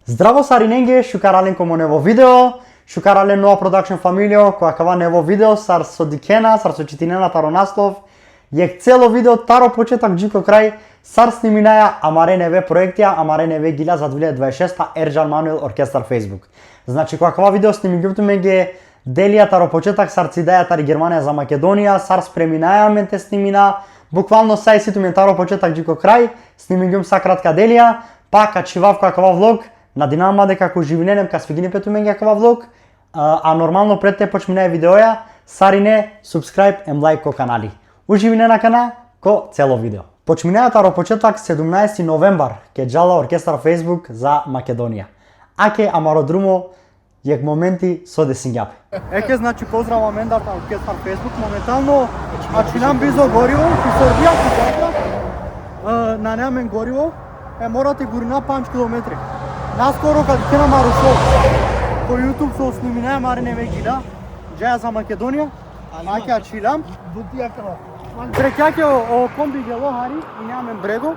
Здраво сариненге, шукарален комо нево видео, шукарален нова продакшн фамилио, која кава нево видео, сар со дикена, сар со четинена таро наслов, јек цело видео таро почетак джико крај, сар сниминаја Амаре НВ проектија, Амаре НВ гила за 2026 Ерџан Мануел Оркестар Facebook. Значи, која кава видео снимигјутуме ге делија таро почетак, сар цидеја тари Германија за Македонија, сар спреминаја менте снимина, буквално сај ситуме таро почетак джико крај, снимигјум са кратка делија, па качивав која кава влог, на Динамо дека ко живиненем ка свигини петуменге кава влог, а нормално пред те почминаја видеоја, сарине, subscribe and like ко канали. Уживине на кана ко цело видео. Почминаја таро почетак 17 новембар ке джала Оркестар Facebook за Македонија. Аке амародрумо јек моменти со десингјапе. Еке значи поздравам Мендар на Оркестар Facebook моментално, значи нам близо гориво, ки Сорбија ки джата, на неамен гориво, морате горина 5 километри. Наскоро кога ќе на Марушо, по YouTube со сниминаја Амаре НВ гида, джаја за Македонија, аке ачилам, трекјаке о комби гело хари и неамен брего,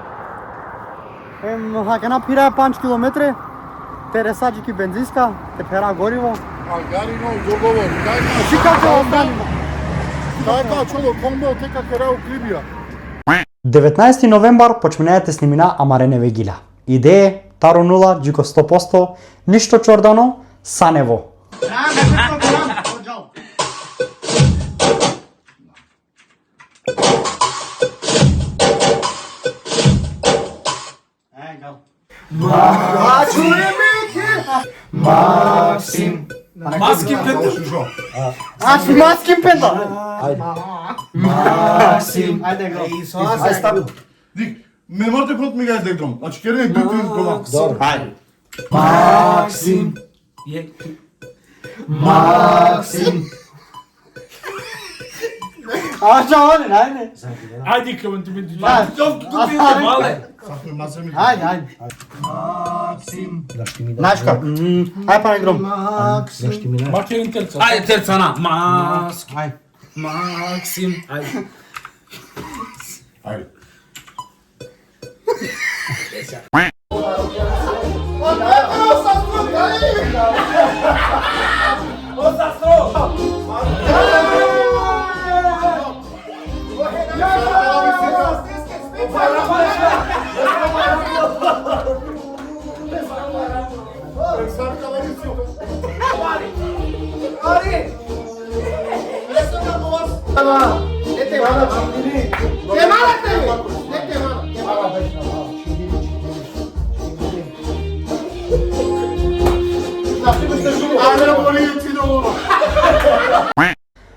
хаке напираја 5 километри, тере саджики бензинска, те пера гориво. Алгарино, договор, Чикаке останима. Така чудо комбо тека керао Крибија. 19 новембар почминајате снимина Амаре НВ гила. Идеја таро 0, джико 100%, ништо чордано, санево. Максим. Маски пента. Маски пента. Максим. Ајде го. Ајде стави. Дик, не можете прот ми гајте дром. Значи керене дути кола. Ајде. Максим. Максим. Ајде. Ајде кај ти бенти. Мале. Ајде. Максим. Начка. Ајде па игром. Максим терца. Ајде терца на. Максим. Ајде. Ајде.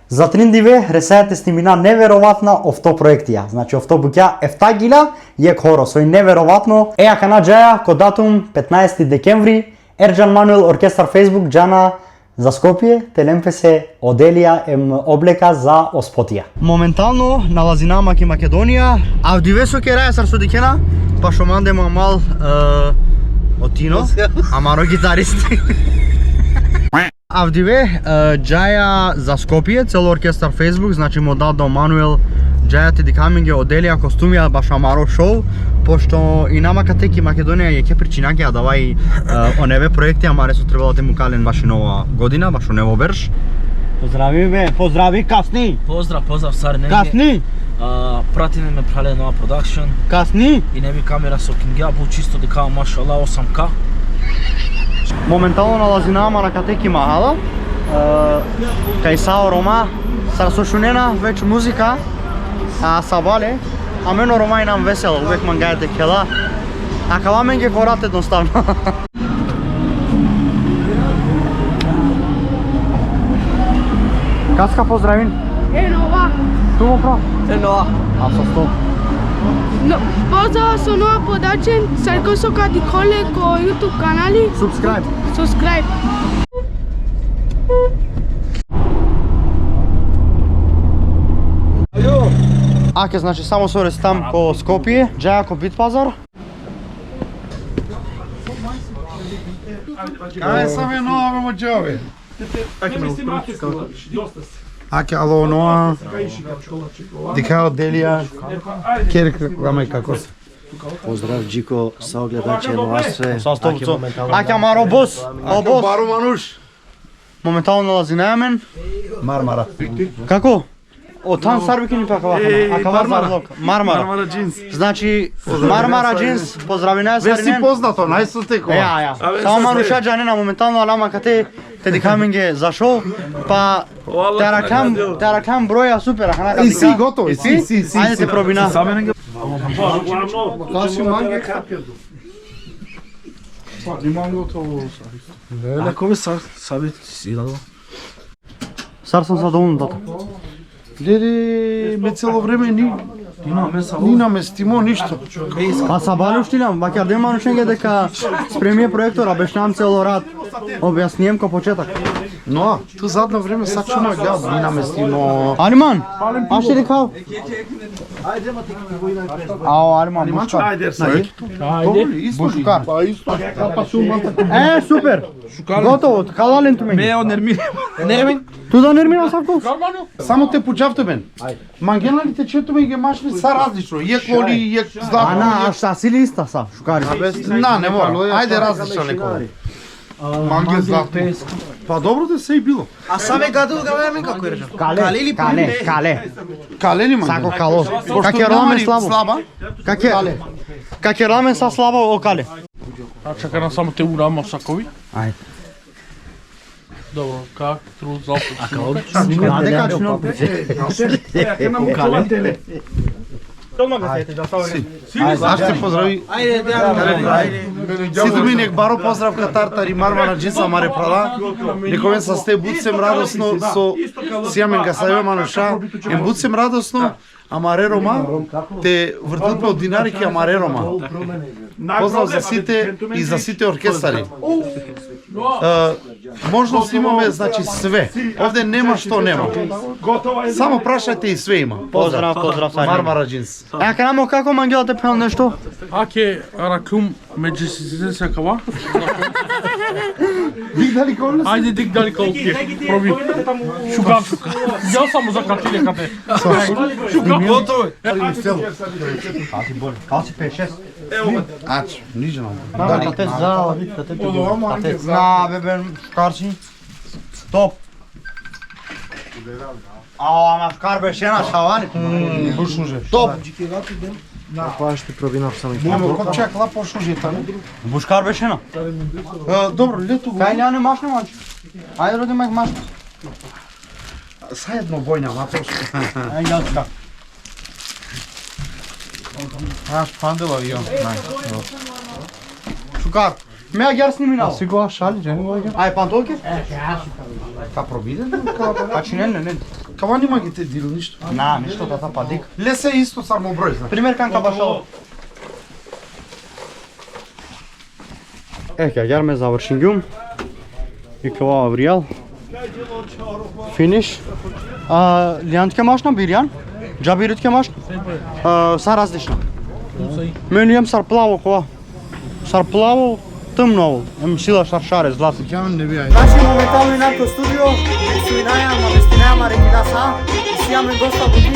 За триндиве ресајате снимина невероватна овто проектија. Значи овто буќа ефта гила јек хоро сој невероватно. Еа кана джаја ко датум 15 декември Ерџан Мануел Оркестар Facebook джана за Скопје, телемпе се оделија облека за оспотија. Моментално налази на Македонија, а вдивесо ке раја сар со дикена, па шо манде мал отино, амаро гитарист. Авдиве джаја за Скопје, цело Оркестар Facebook, значи му дадо Мануел джаја дикаминге оделија костумија баш амаро шоу, пошто и нама катеки Македонија ќе причинаке да давај оневе проекти, амаре со требало да му кален баш и нова година, баш нево берш. Поздрави бе, поздрави касни. Поздрав сариненге. Касни. Пратиме ме прале нова продакшн. Касни. И неби камера со кингјапу чисто дека машала 8K. Моментално налази нама на катеки махала. Кај Сао Рома, сар сошунена веќе музика, а сабале, а мено Рома и нам весел, увек ман гајате кела, а кава мен ге корат едноставно. Каска поздравин. Нова. Тумо про? Нова. А со сто. No, pozdrav со нова продакшн, сарко со кади коле ко YouTube канали. Subscribe. Аке, значи само со рестам ко Скопје, джаја ко Битпазар. Кај саме нова моќаве. Аке ало ноа. Дикао делија. Кер раме како се. Поздрав Джико, согледачи во Астре. Аќа маро бос. О бос. Баро Мануш. Моментално налази на јамен. Мармара. Како? О, там сарбики ни пакава. Акава зарлок. Мармара джинс. Значи, Мармара джинс, поздрави на Ве си Саринен. познато, најсто теко. Ја. Само Мануша джанена моментално алама кате те каминге зашол, па те ракам броја супер, аханака И си готово, и си. Ајде те пробина. Каси манге. Леко бе саби си дадо. Сар сам задоволен тата. Леле, ме цело време ни наместимо ништо. Па са бали уштилам, макар да Манушенге дека спремија проектор, обешнам цело рад. Објаснием ко почеток. Но, ту задно време сачума глед, ни наместимо. Алиман, аз ще рекал. Ао, Алиман, бушкар. Бушкар. Супер. Готово, калален ту мене. Нермин. Ту да нермина Савко? Само те почавте бен. Мангеналите четоме и ги машни са различно. Јек воли, јек злато. Ана, šta si li ista sa, šukari? На, не мора. Ајде различно некој. Манге злато. Па добро да се и било. А саме гаду гаваме како речам. Кале. Кале ли манге? Сако кало. Как е рамен слабо? Как е рамен са слабо о кале? Чакай на само те урама сакови. Ајде. Добро, как труд за опит. Аде качно. Аз те поздрави. Сите ми нек баро поздрав катартар и Мармара джинса маре прала. Некој са сте буцем радосно со сијамен гасајва Мануша. Ем буцем радосно, амаре рома, те вртупе од динарики амаре рома. Поздрав за сите и за сите оркестари. Можност имаме, значи све. Овде нема што нема. Само прашајте и све има. Поздрав, Сарин. Мармара джинс. Канамо како мангела те пел нешто? Аке ракум меѓу сакава. Биг дали колес? Ајде дик дали колки. Проби. Шукам. Ја само за катиле кате. Шукам. Готово. Каси 5-6. Ач, нижено. Дали кате зала, кате кате. На бебе, шкарси. Стоп. Ама шкар беше на шавани. Бушуже. Стоп. Па ще пробинам само. Нема копчак ла пошуже таму. Бушкар беше на. Добро, лето го. Кај не машне манче. Ајде роди мак машне. Заедно војна матош. Ајде јас. Аш пандела ја. Шукар. Ме агар сниминал. Си го шали, жени го ја. Ај пантолки? Ка пробиде? Пачи не. Кава нема ги те дил ништо. На, ништо тата падик. Лесе исто само број, знаеш. Пример канка башало. Ке агар ме завршим гум. И кава авријал. Финиш. Лијантке машна бирјан. Џабиритке машна. Са различна. Мене имам сар плаво кова. Сар плаво, тъмно. Имам сила шаршаре, злато. Ќе не би ај. Значи моментално и нарко студио, су и најам, наместинајама рекида са, и си јаме доста бути.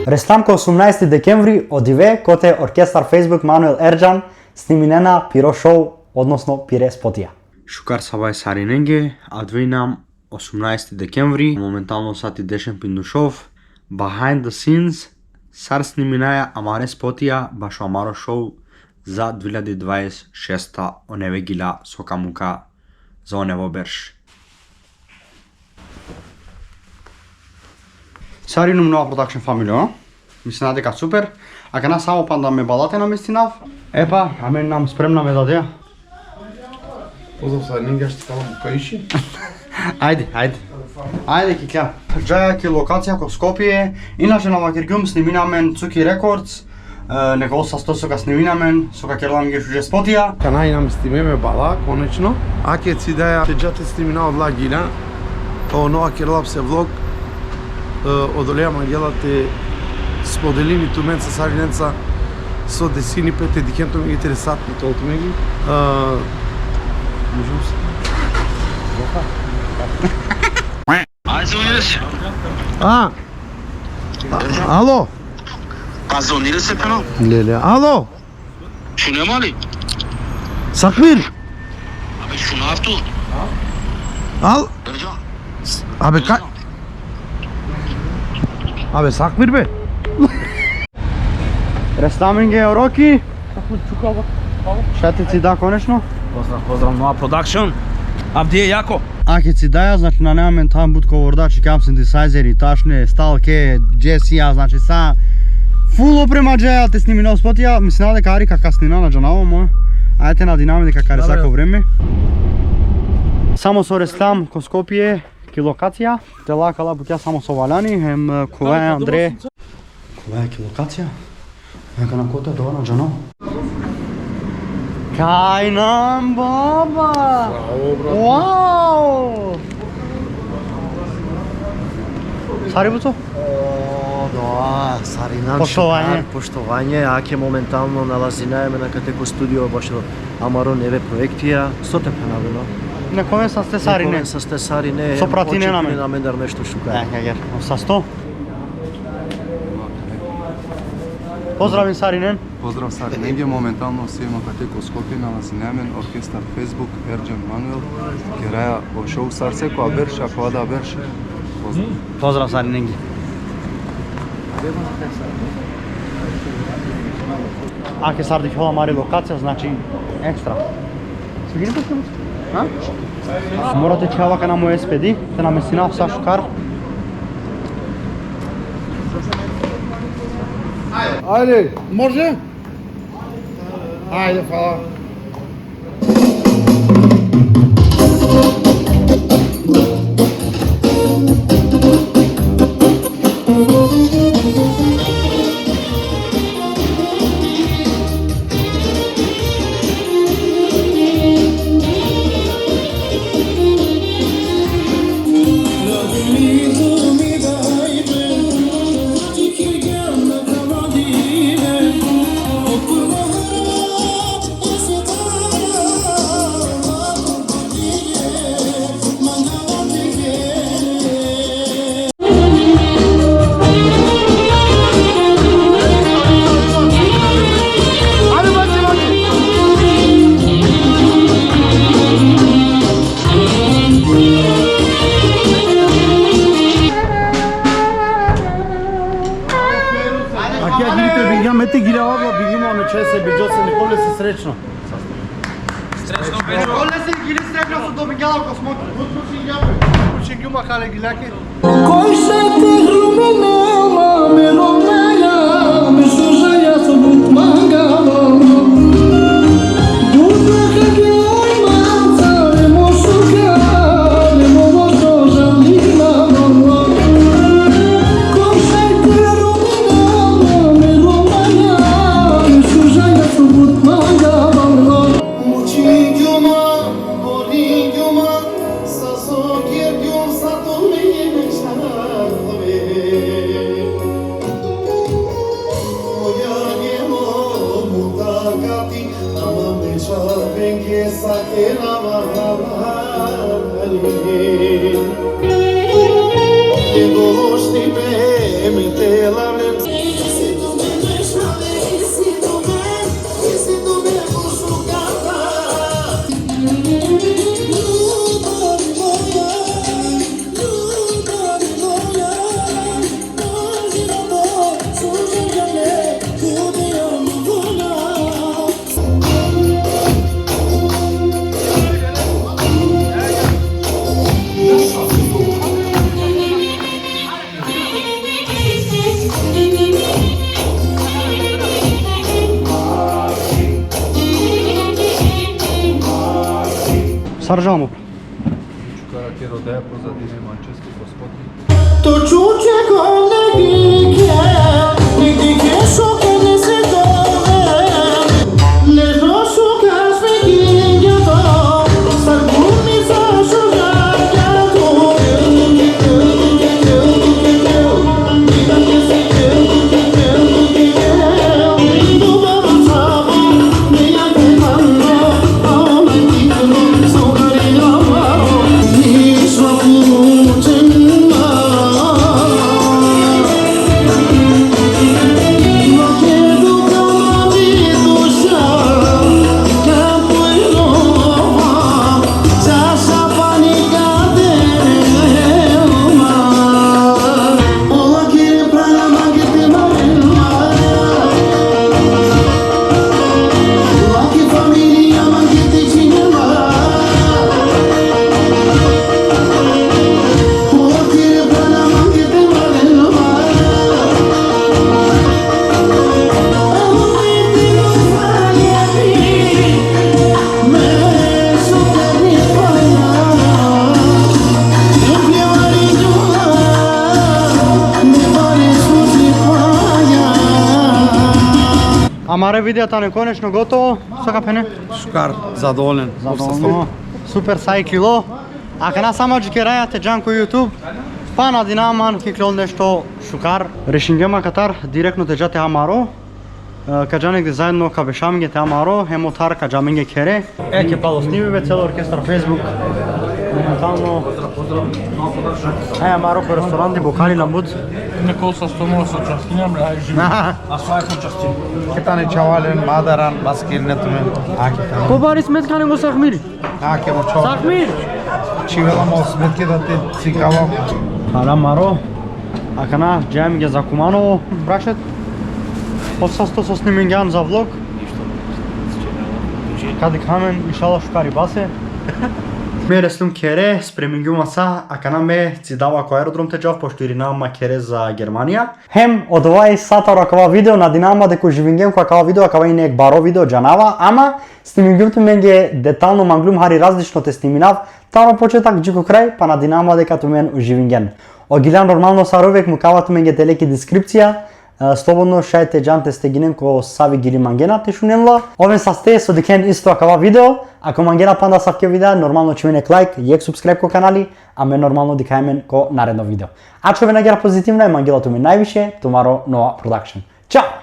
Рестанка 18 декември одиве коте оркестар Facebook Мануел Ерџан сниминена пиро шоу, односно пире спотија. Шукар Сабај Сариненге, адвинам 18 декември, моментално сати Дешен Пиндушов, behind the scenes, сар сниминаја амаре спотија башо амаро шоу за 2026 оневе гила сока мука за онево берш. Саринум нова продакшн фамилија, мислам дека супер. Ака на само панда ме балате на мистинав. Епа, амен нам спремна ме даде. Поздрав са, нинга што става мукаиши. Ајде кикја. Джајаки локација ко Скопје. Иначе на Макиргум сниминамен Цуки Рекордс. Нека осасто сока сниминамен, сока керлам ги шуџе спотија. Канај нам стимеме бала, конечно. Аке си даја теџате стимина од лагина. Нова керлап се влог. Одолеја мангелате споделими тумен со Сариненца со десини пете дикенто ми интересатни толку ми ги. Можам се. Ало. А звони ли се пено? Леле, ало, Шу нема ли? Сакмир, Абе, шу на авто? ал, Държа. абе, кај? Абе, Сакмир бе? Представим ги Роки. Шете ти да конечно. Поздрав, нова продакшн. Абди е јако. Аки си даја, значи на немаме там будко вордачи, кам синтесайзери, ташне, сталке, джесија, значи са фул опрема джеја, те сними нов спотија, мислина дека ари кака снина на джанаво моја. Ајте на динами дека каре сако време. Само со Рестам ко Скопје, ки локација, те лакала буќа само со Валяни, хем кога е Андре. Кога е ки локација? Нека на кота дова на джанаво. Кај нам, баба! Вау! Сари буцо? Да, Саринан Поштовање. Поштовање, аке моментално налазинаеме на катеко студио баш Амаро неве проектија, со те пенавено. Некоме са сте Сарине. Со сте Сарине. Со пратине на мен. На мен дар нешто шука. Гер, са 100. Поздравим Саринен. Поздрав Саринење, моментално се има катеко Скопје на Лазинемен, оркестар Facebook, Ерџен Мануел, Кераја во шоу Сарсе, која берше, која да берше. Поздрав. Поздрав Сариненги. Аке Сарди фола мари локација, значи екстра. Се ги не пускаме? А? Морате че овака на мој SPD, те наместина в Сашукар. Ајде, може? Ајде, фала. Аке гирите бигја мете гирава во бигимо на чесе биџосе Николе се среќно. Николе се гири среќно со добигјала космоти. Гутко си јапе. Учи ги махале гиляки. Кој се те глуменела ме ромеја ме сужаја со бутмангало. Дудеха ги маца не мошука не мошо жалина. Кој се те глуменела ме ромеја ме сужаја со бутмангало. Мучињума, борињума, са сокирјум са тумиме чарве. Моја немо мутакати, ама ме чарвен ке сакена варвали. Те голошни ме метелавлен. Саржамо. Чукараке родеја позадине манчески господи. To čuče ko negdje, negdje šuke ne se dove. Ležo šukaš me kinjato, sad gumi za šužanjato. Dubava samo, ne jake mando, a ona kitno, sugarina varo. Nismo učenima. Маре, видеото не конечно готово. Сока пене? Шукар, задоволен. Задоволно. Супер сај кило. А кана само джикераја те джанко YouTube. Пана динаман киклол нешто шукар. Решингема Катар директно те джате Амаро. Каджанек де заедно кабешамге те Амаро, емотар каджаминге кере. Ке пало снимиве цел оркестар Facebook. Моментално. Амаро по ресторанти бокали ламбуд. Некој со стомова со частина, бре, ај живи. А свај по частин. Кетане чавален, мадаран, баскирнето мен. Акитане. Побари сметка него Сахмир. Аке му чавален. Сахмир. Чивелам сметки да те цикавам. Hala Maro, акана джајамге за Куманово, брашет. Подсасто со снимингјан за влог. Кади камен, иншалла шукари басе. Ме реслум кере, спремингјума са, акана ме цидава кој аеродром те джав, пошто иринама кере за Германија. Хем, од овај сатар акава видео на динама деку живингем кој акава видео, акава и неек баро видео джанава, ама снимингјумте менге детално манглум хари различно те сниминав, таро почетак джико крај, па на динама дека ту мен уживинген. Огилјан нормално саровек му кавато менге телеки дескрипција, слободно шајте джанте стегинен ко сави гили мангена те шуненла. Овен са сте со дикен исто акава видео. Ако мангена панда савке видео, нормално че менек лайк, јек субскрайб ко канали, а ме нормално дикајмен ко наредно видео. А че ве нагера позитивна е мангелато ми највише, Тумаро Нова Продакшн. Чао!